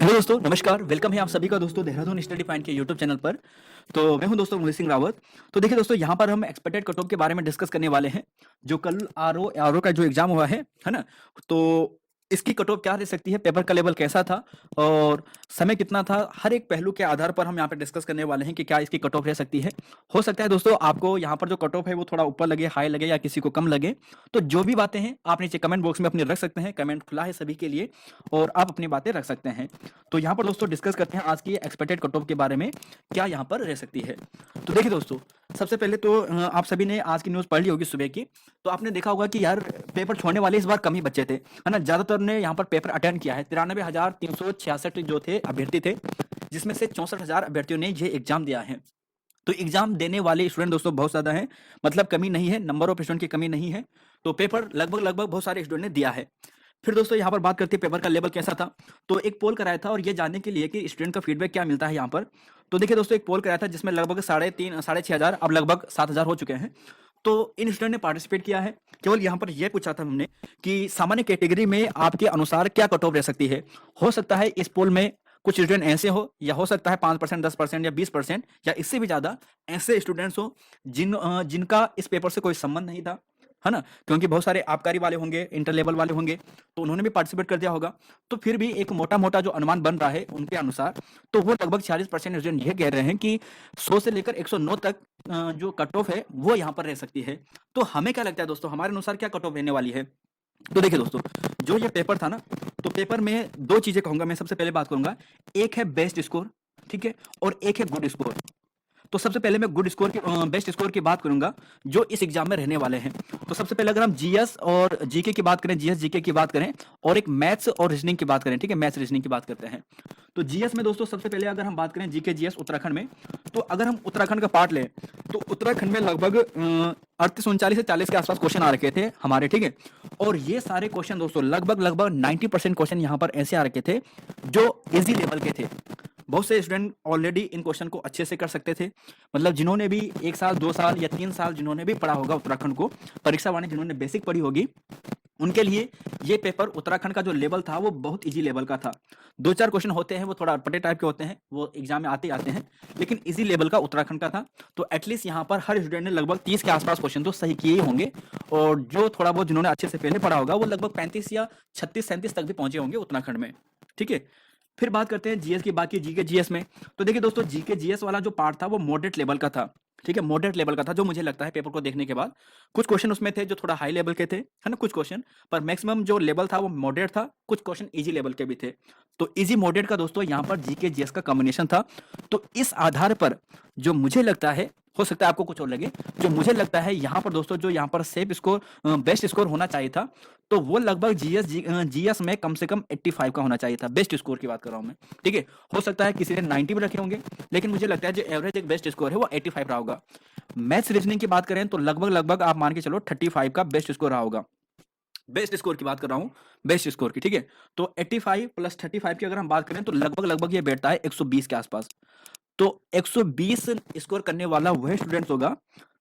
Hello दोस्तों, नमस्कार। Welcome है आप सभी का दोस्तों देहरादून स्टडी पॉइंट के यूट्यूब चैनल पर। तो मैं हूं दोस्तों मोहित सिंह रावत। तो देखिए दोस्तों, यहाँ पर हम एक्सपेक्टेड कट ऑफ के बारे में डिस्कस करने वाले हैं। जो कल आरओ का जो एग्जाम हुआ है ना? तो इसकी कट ऑफ क्या रह सकती है, पेपर का लेवल कैसा था और समय कितना था, हर एक पहलू के आधार पर हम यहाँ पे डिस्कस करने वाले हैं कि क्या इसकी कट ऑफ रह सकती है। हो सकता है दोस्तों आपको यहाँ पर जो कट ऑफ है वो थोड़ा ऊपर लगे, हाई लगे या किसी को कम लगे। तो जो भी बातें हैं आप नीचे कमेंट बॉक्स में अपनी रख सकते हैं। कमेंट खुला है सभी के लिए और आप अपनी बातें रख सकते हैं। तो यहाँ पर दोस्तों डिस्कस करते हैं आज की एक्सपेक्टेड कट ऑफ के बारे में, क्या यहाँ पर रह सकती है। तो देखिए दोस्तों, सबसे पहले तो आप सभी ने आज की न्यूज़ पढ़ ली होगी सुबह की। तो आपने देखा होगा कि यार पेपर छोड़ने वाले इस बार कम ही बच्चे थे, है ना? ज़्यादातर ने यहाँ पर पेपर अटेंड किया है। 93,366 जो थे अभ्यर्थी थे, जिसमें से 64,000 अभ्यर्थियों ने ये एग्जाम दिया है। तो एग्जाम देने वाले स्टूडेंट दोस्तों बहुत ज़्यादा हैं, मतलब कमी नहीं है, नंबर ऑफ स्टूडेंट की कमी नहीं है। तो पेपर लगभग लगभग बहुत सारे स्टूडेंट ने दिया है। फिर दोस्तों यहाँ पर बात करते हैं पेपर का लेवल कैसा था। तो एक पोल कराया था और ये जानने के लिए कि स्टूडेंट का फीडबैक क्या मिलता है यहाँ पर। तो देखिए दोस्तों, एक पोल कराया था जिसमें लगभग 3,500 अब लगभग 7,000 हो चुके हैं। तो इन स्टूडेंट ने पार्टिसिपेट किया है। केवल यहाँ पर यह पूछा था हमने कि सामान्य कैटेगरी में आपके अनुसार क्या कट ऑफ रह सकती है। हो सकता है इस पोल में कुछ स्टूडेंट ऐसे हो, या हो सकता है 5%, 10% या 20% या इससे भी ज़्यादा ऐसे स्टूडेंट्स हो जिनका इस पेपर से कोई संबंध नहीं था, है ना? क्योंकि बहुत सारे आबकारी वाले होंगे, इंटर लेवल वाले होंगे, तो उन्होंने भी पार्टिसिपेट कर दिया होगा। तो फिर भी एक मोटा-मोटा जो अनुमान बन रहा है उनके अनुसार, तो वो लगभग 46% स्टूडेंट ये कह रहे हैं कि 100 से लेकर 109 तक जो कट ऑफ है वो यहाँ पर रह सकती है। तो हमें क्या लगता है दोस्तों, हमारे अनुसार क्या कट ऑफ रहने वाली है? तो देखिए दोस्तों, जो ये पेपर था ना, तो पेपर में 2 चीज़ें कहूँगा मैं। सबसे पहले बात करूँगा, एक है बेस्ट स्कोर, ठीक है? और एक है गुड स्कोर। तो सबसे पहले मैं गुड स्कोर की बेस्ट स्कोर की बात करूंगा जो इस एग्जाम में रहने वाले हैं। तो सबसे पहले अगर हम जीएस और जीके की बात करें, जीएस जीके की बात करें और एक मैथ्स और रीजनिंग की बात करें, ठीक है? मैथ्स रीजनिंग की बात करते हैं। तो जीएस में दोस्तों सबसे पहले अगर हम बात करें जीके जीएस उत्तराखंड में, तो अगर हम उत्तराखंड का पार्ट लें तो उत्तराखंड में लगभग 38 39 से 40 के आसपास क्वेश्चन आ रखे थे हमारे, ठीक है? और ये सारे क्वेश्चन दोस्तों लगभग लगभग 90% क्वेश्चन यहाँ पर ऐसे आ रखे थे जो इजी लेवल के थे। बहुत से स्टूडेंट ऑलरेडी इन क्वेश्चन को अच्छे से कर सकते थे, मतलब जिन्होंने भी 1 साल 2 साल या 3 साल जिन्होंने भी पढ़ा होगा उत्तराखंड को, परीक्षा वाणी जिन्होंने बेसिक पढ़ी होगी, उनके लिए ये पेपर उत्तराखंड का जो लेवल था वो बहुत इजी लेवल का था। 2-4 क्वेश्चन होते हैं वो थोड़ा अटपटे टाइप के होते हैं, वो एग्जाम में आते ही आते हैं, लेकिन इजी लेवल का उत्तराखंड का था। तो एटलीस्ट यहाँ पर हर स्टूडेंट ने लगभग 30 के आसपास क्वेश्चन तो सही किए ही होंगे, और जो थोड़ा बहुत जिन्होंने अच्छे से पहले पढ़ा होगा वो लगभग 35 या 36-37 तक भी पहुंचे होंगे उत्तराखंड में, ठीक है? फिर बात करते हैं जीएस की, बाकी जीके जीएस में। तो देखिए दोस्तों, जीके जीएस वाला जो पार्ट था वो मॉडरेट लेवल का था, ठीक है? मॉडरेट लेवल का था, जो मुझे लगता है पेपर को देखने के बाद। कुछ क्वेश्चन उसमें थे जो थोड़ा हाई लेवल के थे, है ना? कुछ क्वेश्चन, पर मैक्सिमम जो लेवल था वो मॉडरेट था। कुछ क्वेश्चन इजी लेवल के भी थे। तो इजी मॉडरेट का दोस्तों यहाँ पर जीके जीएस का कॉम्बिनेशन था। तो इस आधार पर जो मुझे लगता है, हो सकता है आपको कुछ और लगे, जो मुझे लगता है यहाँ पर दोस्तों, जो यहाँ पर सेफ स्कोर, बेस्ट स्कोर होना चाहिए था, तो वो लगभग जीएस में कम से कम 85 का होना चाहिए था। बेस्ट स्कोर की बात कर रहा हूँ मैं, ठीक है? हो सकता है किसी ने 90 भी रखे होंगे, लेकिन मुझे लगता है जो एवरेज एक बेस्ट स्कोर है वो 85 रहा होगा। मैथ्स रीजनिंग की बात करें तो लगभग लगभग आप मान के चलो 35 का बेस्ट स्कोर रहा होगा। बेस्ट स्कोर की बात कर रहा हूँ, बेस्ट स्कोर की, ठीक है? तो 85 प्लस 35 की अगर हम बात करें तो लगभग लगभग ये बैठता है 120 के आसपास। तो 120 स्कोर करने वाला वह स्टूडेंट होगा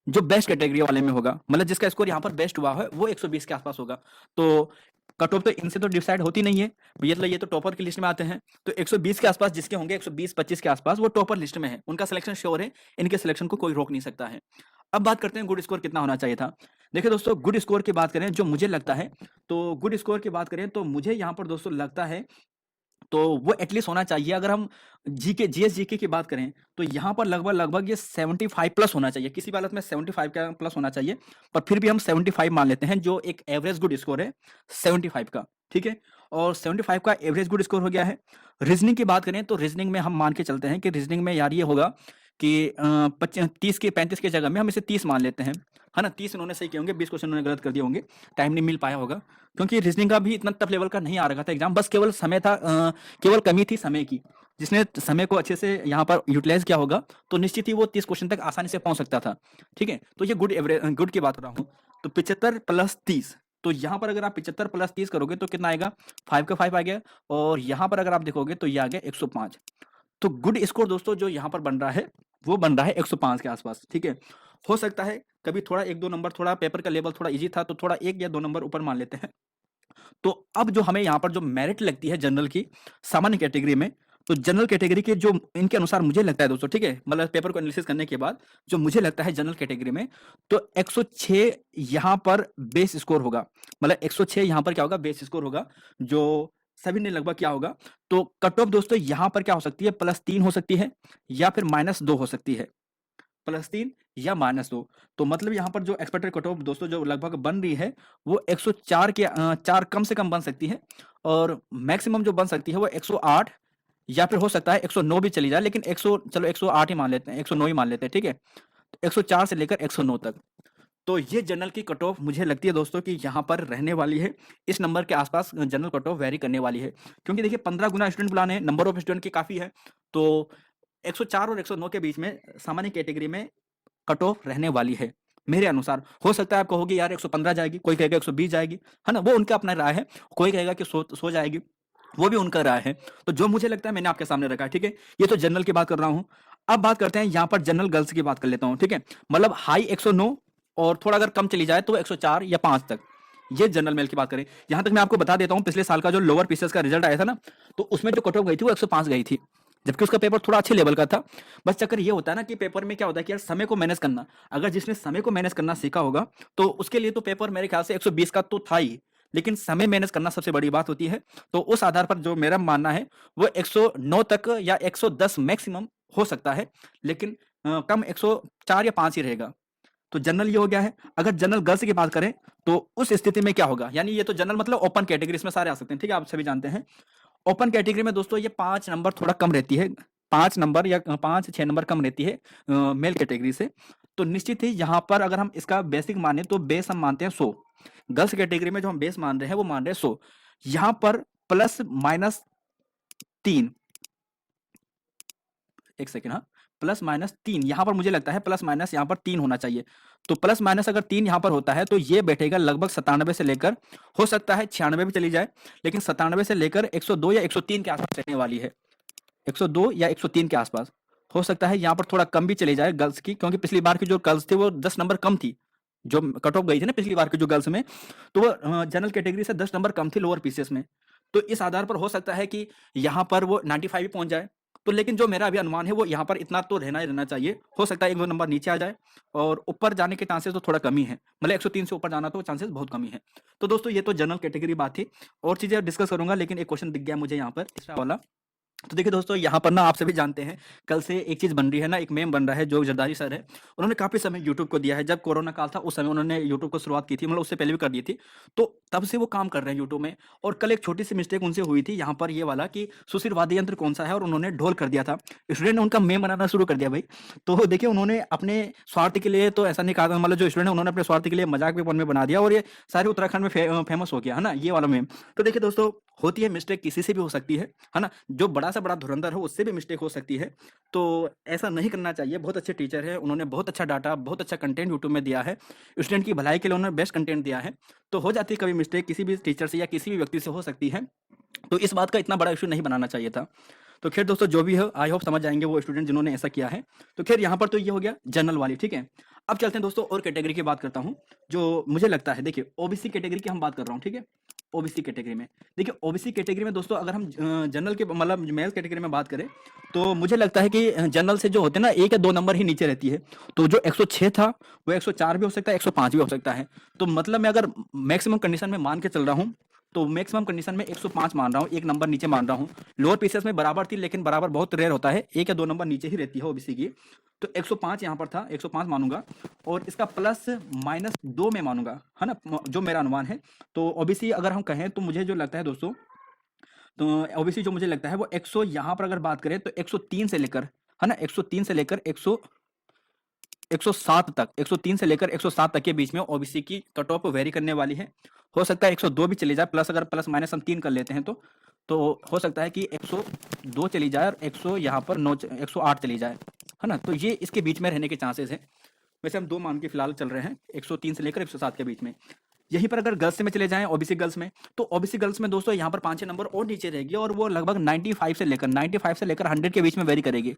जो बेस्ट कैटेगरी वाले में होगा, मतलब जिसका स्कोर यहाँ पर बेस्ट हुआ है वो 120 के आसपास होगा। तो कट ऑफ तो इनसे तो डिसाइड होती नहीं है, ये तो टॉपर की लिस्ट में आते हैं। तो 120 के आसपास जिसके होंगे, 120-25 के आसपास, वो टॉपर लिस्ट में है, उनका सिलेक्शन श्योर है, इनके सिलेक्शन को कोई रोक नहीं सकता है। अब बात करते हैं गुड स्कोर कितना होना चाहिए था। देखिए दोस्तों, गुड स्कोर की बात करें जो मुझे लगता है, तो गुड स्कोर की बात करें तो मुझे यहाँ पर दोस्तों लगता है, तो वो एटलीस्ट होना चाहिए। अगर हम जीके जीएस जीके की बात करें तो यहाँ पर लगभग लगभग ये 75 प्लस होना चाहिए, किसी भी हालत में 75 का प्लस होना चाहिए। पर फिर भी हम 75 मान लेते हैं, जो एक एवरेज गुड स्कोर है 75 का, ठीक है? और 75 का एवरेज गुड स्कोर हो गया है। रीजनिंग की बात करें तो रीजनिंग में हम मान के चलते हैं कि रीजनिंग में यार ये होगा कि 30 के 35 की जगह में हम इसे 30 मान लेते हैं, है ना? 30 उन्होंने सही किए होंगे, 20 क्वेश्चन उन्होंने गलत कर दिए होंगे, टाइम नहीं मिल पाया होगा, क्योंकि रीजनिंग का भी इतना टफ लेवल का नहीं आ रखा था एग्जाम, बस केवल समय था, केवल कमी थी समय की। जिसने समय को अच्छे से यहाँ पर यूटिलाइज किया होगा तो निश्चित ही वो 30 क्वेश्चन तक आसानी से पहुंच सकता था, ठीक है? तो ये गुड एवरेज गुड की बात कर रहा हूँ। तो 75 प्लस 30, तो यहाँ पर अगर आप 75 प्लस 30 करोगे तो कितना आएगा? 5 का 5 आ गया, और यहाँ पर अगर आप देखोगे तो ये आ गया 105। तो गुड स्कोर दोस्तों जो यहाँ पर बन रहा है वो बन रहा है 105 के आसपास, ठीक है? हो सकता है कभी थोड़ा 1-2 नंबर, थोड़ा पेपर का लेवल थोड़ा इजी था तो थोड़ा 1 या 2 नंबर ऊपर मान लेते हैं। तो अब जो हमें यहाँ पर जो मेरिट लगती है जनरल की सामान्य कैटेगरी में, तो जनरल कैटेगरी के जो इनके अनुसार मुझे लगता है दोस्तों, ठीक है, मतलब पेपर को एनालिसिस करने के बाद जो मुझे लगता है जनरल कैटेगरी में, तो 106 यहाँ पर बेस स्कोर होगा। मतलब 106 यहाँ पर क्या होगा, बेस स्कोर होगा, जो सभी ने लगभग क्या होगा। तो कट ऑफ दोस्तों यहाँ पर क्या हो सकती है, +3 हो सकती है या फिर -2 हो सकती है, +3 या -2। तो मतलब यहाँ पर जो एक्सपेक्टेड कट ऑफ दोस्तों जो लगभग बन रही है वो 104 के 4 कम से कम बन सकती है, और मैक्सिमम जो बन सकती है वो 108 या फिर हो सकता है 109 भी चली जाए, लेकिन 100 चलो 108 ही मान लेते हैं, 109 ही मान लेते हैं, ठीक है। तो 104 से लेकर 109 तक, तो ये जनरल की कट ऑफ मुझे लगती है दोस्तों कि यहाँ पर रहने वाली है। इस नंबर के आसपास जनरल कट ऑफ वेरी करने वाली है, क्योंकि देखिए 15 गुना स्टूडेंट बुलाने हैं, नंबर ऑफ स्टूडेंट की काफ़ी है, तो 104 और 109 के बीच में सामान्य कैटेगरी में कट ऑफ रहने वाली है मेरे अनुसार। हो सकता है आप कहोगे यार 115 जाएगी, कोई कहेगा 120 जाएगी, है ना, वो उनका अपना राय है। कोई कहेगा कि 100 जाएगी, वो भी उनका राय है। तो जो मुझे लगता है मैंने आपके सामने रखा है, ठीक है। ये तो जनरल की बात कर रहा हूँ। अब बात करते हैं यहाँ पर जनरल गर्ल्स की बात कर लेता हूँ, ठीक है। मतलब हाई 109 और थोड़ा अगर कम चली जाए तो 104 या 5 तक, ये जनरल मेल की बात करें। यहाँ तक मैं आपको बता देता हूँ, पिछले साल का जो लोअर पीसीएस का रिजल्ट आया था ना, तो उसमें जो कट ऑफ गई थी वो 105 गई थी, जबकि उसका पेपर थोड़ा अच्छे लेवल का था। बस चक्कर ये होता है ना कि पेपर में क्या होता है कि यार समय को मैनेज करना, अगर जिसने समय को मैनेज करना सीखा होगा तो उसके लिए तो पेपर मेरे ख्याल से 120 का तो था ही, लेकिन समय मैनेज करना सबसे बड़ी बात होती है। तो उस आधार पर जो मेरा मानना है वो 109 तक या 110 मैक्सिमम हो सकता है, लेकिन कम 104 या 5 ही रहेगा। तो जनरल ये हो गया है। अगर जनरल गर्ल्स की बात करें तो उस स्थिति में क्या होगा, यानी ये तो जनरल मतलब ओपन कैटेगरी, इसमें सारे आ सकते हैं, ठीक है, आप सभी जानते हैं। ओपन कैटेगरी में दोस्तों ये 5 नंबर थोड़ा कम रहती है, 5 नंबर या 5-6 नंबर कम रहती है मेल कैटेगरी से। तो निश्चित ही यहाँ पर अगर हम इसका बेसिक माने तो बेस हम मानते हैं 100। गर्ल्स कैटेगरी में जो हम बेस मान रहे हैं वो मान रहे हैं 100। यहाँ पर +-3, एक सेकेंड, हाँ, +-3 यहाँ पर मुझे लगता है +- यहाँ पर 3 होना चाहिए। तो +- अगर 3 यहाँ पर होता है तो ये बैठेगा लगभग 97 से लेकर, हो सकता है 96 भी चली जाए, लेकिन 97 से लेकर 102 या 103 के आसपास रहने वाली है। 102 या 103 के आसपास हो सकता है, यहाँ पर थोड़ा कम भी चली जाए गर्ल्स की, क्योंकि पिछली बार की जो गर्ल्स थी वो 10 नंबर कम थी, जो कट ऑफ गई थी ना पिछली बार की जो गर्ल्स में, तो वो जनरल कैटेगरी से 10 नंबर कम थी लोअर पीसीएस में। तो इस आधार पर हो सकता है कि यहाँ पर वो 95 भी पहुंच जाए। तो लेकिन जो मेरा अभी अनुमान है वो यहाँ पर इतना तो रहना ही रहना चाहिए। हो सकता है 1-2 नंबर नीचे आ जाए, और ऊपर जाने के चांसेस तो थोड़ा कम ही है, मतलब 103 से ऊपर जाना तो चांसेस बहुत कम ही है। तो दोस्तों ये तो जनरल कैटेगरी बात थी, और चीजें डिस्कस करूंगा, लेकिन एक क्वेश्चन दिख गया मुझे यहाँ पर तीसरा वाला। तो देखिए दोस्तों, यहाँ पर ना आप सभी जानते हैं कल से एक चीज़ बन रही है ना, एक मेम बन रहा है जो जरदारी सर है, उन्होंने काफ़ी समय यूट्यूब को दिया है। जब कोरोना काल था उस समय उन्होंने यूट्यूब को शुरुआत की थी, मतलब उससे पहले भी कर दी थी, तो तब से वो काम कर रहे हैं यूट्यूब में। और कल एक छोटी सी मिस्टेक उनसे हुई थी यहाँ पर, ये वाला कि सुशिर वाद्य यंत्र कौन सा है, और उन्होंने ढोल कर दिया था। स्टूडेंट ने उनका मेम बनाना शुरू कर दिया भाई। तो देखिए उन्होंने अपने स्वार्थ के लिए तो ऐसा नहीं कहा था, मतलब जो स्टूडेंट है उन्होंने अपने स्वार्थ के लिए मजाक भी में बना दिया, और ये सारे उत्तराखंड में फेमस हो गया है ना ये वाला मेम। तो देखिए दोस्तों, होती है मिस्टेक, किसी से भी हो सकती है ना, जो बड़ा से बड़ा धुरंधर हो उससे भी मिस्टेक हो सकती है। तो ऐसा नहीं करना चाहिए। बहुत अच्छे टीचर है, उन्होंने बहुत अच्छा डाटा, बहुत अच्छा कंटेंट यूट्यूब में दिया है, स्टूडेंट की भलाई के लिए उन्होंने बेस्ट कंटेंट दिया है। तो हो जाती है कभी मिस्टेक, किसी भी टीचर से या किसी भी व्यक्ति से हो सकती है, तो इस बात का इतना बड़ा इशू नहीं बनाना चाहिए था। तो खैर दोस्तों, जो भी हो आई होप समझ जाएंगे वो स्टूडेंट जिन्होंने ऐसा किया है। तो खैर यहाँ पर तो ये हो गया जनरल वाली, ठीक है। अब चलते हैं दोस्तों और कैटेगरी की बात करता हूँ, जो मुझे लगता है, देखिए ओबीसी कैटेगरी की हम बात कर रहा हूँ, ठीक है। ओबीसी कैटेगरी में देखिए, ओबीसी कैटेगरी में दोस्तों अगर हम जनरल के मतलब मेल कैटेगरी में बात करें, तो मुझे लगता है कि जनरल से जो होते हैं ना 1 या 2 नंबर ही नीचे रहती है। तो जो 106 था वो 104 भी हो सकता है, 105 भी हो सकता है। तो मतलब मैं अगर मैक्सिमम कंडीशन में मान के चल रहा हूँ, तो मैक्सिमम कंडीशन में 105 मान रहा हूँ, 1 नंबर नीचे मान रहा हूँ। लोअर पीसीएस में बराबर थी, लेकिन बराबर बहुत रेयर होता है, 1 या 2 नंबर नीचे ही रहती है ओबीसी की। तो 105 यहाँ पर था, 105 मानूंगा, और इसका +-2 में मानूंगा, है ना, जो मेरा अनुमान है। तो ओबीसी अगर हम कहें तो मुझे जो लगता है दोस्तों, तो ओबीसी जो मुझे लगता है वो 100, यहाँ पर अगर बात करें तो 103 से लेकर, है ना, 103 से लेकर 107 तक, 103 से लेकर 107 तक के बीच में ओबीसी की कट ऑफ वेरी करने वाली है। हो सकता है 102 भी चली जाए, प्लस अगर प्लस माइनस हम 3 कर लेते हैं तो हो सकता है कि 102 चली जाए और 100 यहाँ पर 108 चली जाए, है ना। तो ये इसके बीच में रहने के चांसेस है। वैसे हम 2 मान के फिलहाल चल रहे हैं, 103 से लेकर 107 के बीच में। यहीं पर अगर गर्ल्स में चले जाएं, ओबीसी गर्ल्स में, तो ओबीसी गर्ल्स में दोस्तों यहाँ पर 5-6 नंबर और नीचे रहेगी, और वो लगभग 95 से लेकर 100 के बीच में वेरी करेगी,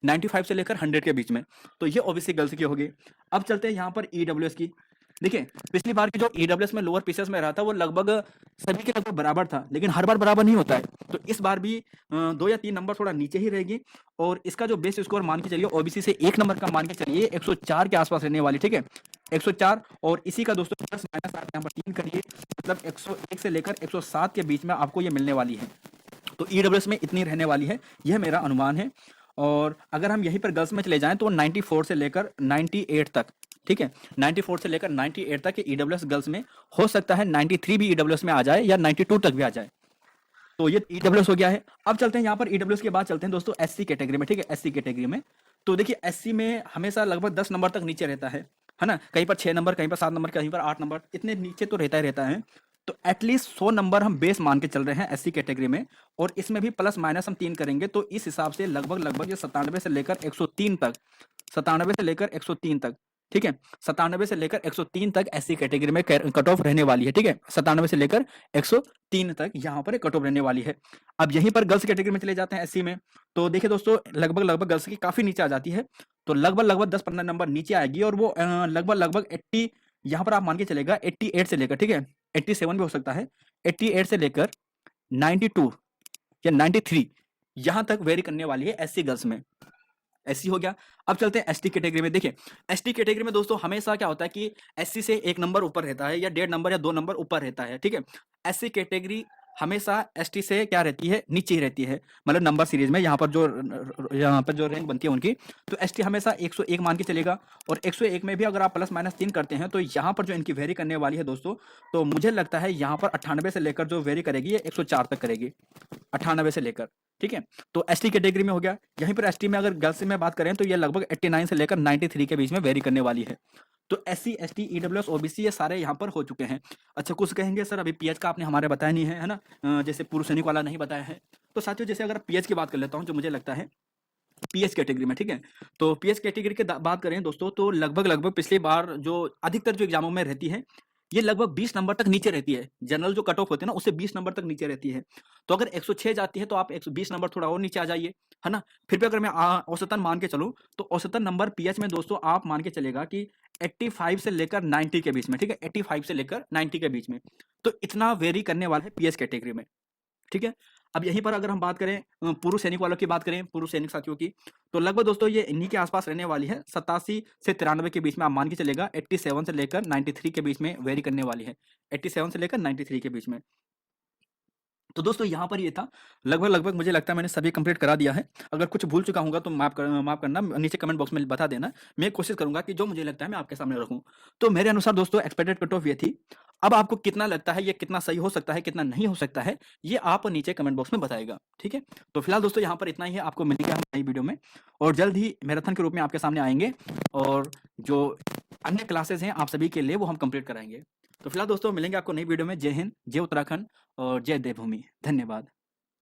95 से लेकर 100 के बीच में। तो ये ओबीसी गर्ल्स की होगी। अब चलते हैं यहाँ पर ईडब्ल्यूएस की। देखिए, पिछली बार की जो ईडब्ल्यूएस में लोअर पीसेस में रहा था, वो लगभग सभी के लगभग बराबर था, लेकिन हर बार बराबर नहीं होता है। तो इस बार भी 2 या 3 नंबर थोड़ा नीचे ही रहेगी और इसका जो बेस स्कोर मान के चलिए ओबीसी से 1 नंबर का मान के चलिए 104 के आसपास रहने वाली, ठीक है? 104 और इसी का दोस्तों प्लस माइनस आप यहाँ पर 3 करिए, मतलब 101 से लेकर 107 के बीच में आपको ये मिलने वाली है। तो ईडब्ल्यूएस में इतनी रहने वाली है, यह मेरा अनुमान है। और अगर हम यहीं पर गर्ल्स में चले जाएँ तो 94 से लेकर 98 तक, ठीक है? 94 से लेकर 98 तक के ईडब्ल्यूएस गर्ल्स में हो सकता है 93 भी ईडब्ल्यूएस में आ जाए या 92 तक भी आ जाए। तो ये ईडब्ल्यूएस हो गया है। अब चलते हैं यहाँ पर ईडब्ल्यूएस के बाद चलते हैं दोस्तों एससी कैटेगरी में, ठीक है? एससी कैटेगरी में तो देखिए एससी में हमेशा लगभग 10 नंबर तक नीचे रहता है ना? कहीं पर 6 नंबर, कहीं पर 7 नंबर, कहीं पर 8 नंबर, इतने नीचे तो रहता ही रहता है। तो एटलीस्ट 100 नंबर हम बेस मान के चल रहे हैं एससी कैटेगरी में और इसमें भी प्लस माइनस हम 3 करेंगे तो इस हिसाब से लगभग ये 97 से लेकर 103 तक, 97 से लेकर 103 तक, ठीक है? 97 से लेकर 103 तक एससी कैटेगरी में कट ऑफ रहने वाली है, ठीक है? 97 से लेकर 103 तक यहाँ पर कट ऑफ रहने वाली है। अब यहीं पर गर्ल्स कैटेगरी में चले जाते हैं एससी में, तो देखिए दोस्तों लगभग गर्ल्स की काफ़ी नीचे आ जाती है, तो लगभग 10-15 नंबर नीचे आएगी और वो लगभग 80, यहाँ पर आप मान के चलेगा 88 से लेकर, ठीक है? 87 भी हो सकता है, 88 से लेकर 92 या 93 यहाँ तक वेरी करने वाली है एससी गर्ल्स में। एससी हो गया। अब चलते हैं एसटी कैटेगरी में। देखिए एसटी कैटेगरी में दोस्तों हमेशा क्या होता है कि एससी से 1 नंबर ऊपर रहता है या 1.5 नंबर या 2 नंबर ऊपर रहता है, ठीक है? एससी कैटेगरी हमेशा एसटी से क्या रहती है, नीचे ही रहती है, मतलब नंबर सीरीज में यहाँ पर जो रैंक बनती है उनकी, तो एसटी हमेशा 101 मान के चलेगा और 101 में भी अगर आप प्लस माइनस 3 करते हैं तो यहाँ पर जो इनकी वेरी करने वाली है दोस्तों, तो मुझे लगता है यहाँ पर 98 से लेकर जो वेरी करेगी ये 104 तक करेगी, 98 से लेकर, ठीक है? तो एसटी कैटेगरी में हो गया। यहीं पर एसटी में अगर गर्ल्स में बात करें तो ये लगभग 89 से लेकर 93 के बीच में वेरी करने वाली है। तो एससी, एसटी, ईडब्ल्यूएस, ओबीसी ये सारे यहाँ पर हो चुके हैं। अच्छा कुछ कहेंगे सर अभी पीएच का आपने हमारे बताया नहीं है ना? जैसे पूर्व सैनिक वाला नहीं बताया है। तो साथियों जैसे अगर पीएच की बात कर लेता हूँ जो मुझे लगता है पीएच कैटेगरी में, ठीक है? तो पीएच कैटेगरी की बात करें दोस्तों तो लगभग पिछली बार जो अधिकतर जो एग्जामों में रहती है ये लगभग 20 नंबर तक नीचे रहती है। जनरल जो कट ऑफ होती है ना उससे 20 नंबर तक नीचे रहती है। तो अगर 106 जाती है तो आप 120 नंबर थोड़ा और नीचे आ जाइए, है ना? फिर भी अगर मैं औसतन मान के चलूँ तो औसतन नंबर पीएच में दोस्तों आप मान के चलेगा कि 85 से लेकर 90 के बीच में, ठीक है? 85 से लेकर 90 के बीच में। तो इतना वेरी करने वाला है पीएच कैटेगरी में, ठीक है? अब यहीं पर अगर हम बात करें पूर्व सैनिक वालों की बात करें, पूर्व सैनिक साथियों की, तो लगभग दोस्तों ये इन्हीं के आसपास रहने वाली है, 87 से 93 के बीच में आप मान के चलेगा, 87 से लेकर 93 के बीच में वेरी करने वाली है, 87 से लेकर 93 के बीच में। तो दोस्तों यहाँ पर ये था, लगभग मुझे लगता है मैंने सभी कंप्लीट करा दिया है। अगर कुछ भूल चुका हूँगा तो माफ़ करना, नीचे कमेंट बॉक्स में बता देना। मैं कोशिश करूँगा कि जो मुझे लगता है मैं आपके सामने रखूँ। तो मेरे अनुसार दोस्तों एक्सपेक्टेड कट ऑफ ये थी। अब आपको कितना लगता है ये कितना सही हो सकता है, कितना नहीं हो सकता है, ये आप नीचे कमेंट बॉक्स में बताइएगा, ठीक है? तो फिलहाल दोस्तों यहाँ पर इतना ही है, आपको मिलेंगे हम नई वीडियो में और जल्द ही मैराथन के रूप में आपके सामने आएँगे और जो अन्य क्लासेस हैं आप सभी के लिए वो हम कंप्लीट कराएँगे। तो फिलहाल दोस्तों मिलेंगे आपको नई वीडियो में। जय हिंद, जय उत्तराखंड और जय देवभूमि। धन्यवाद।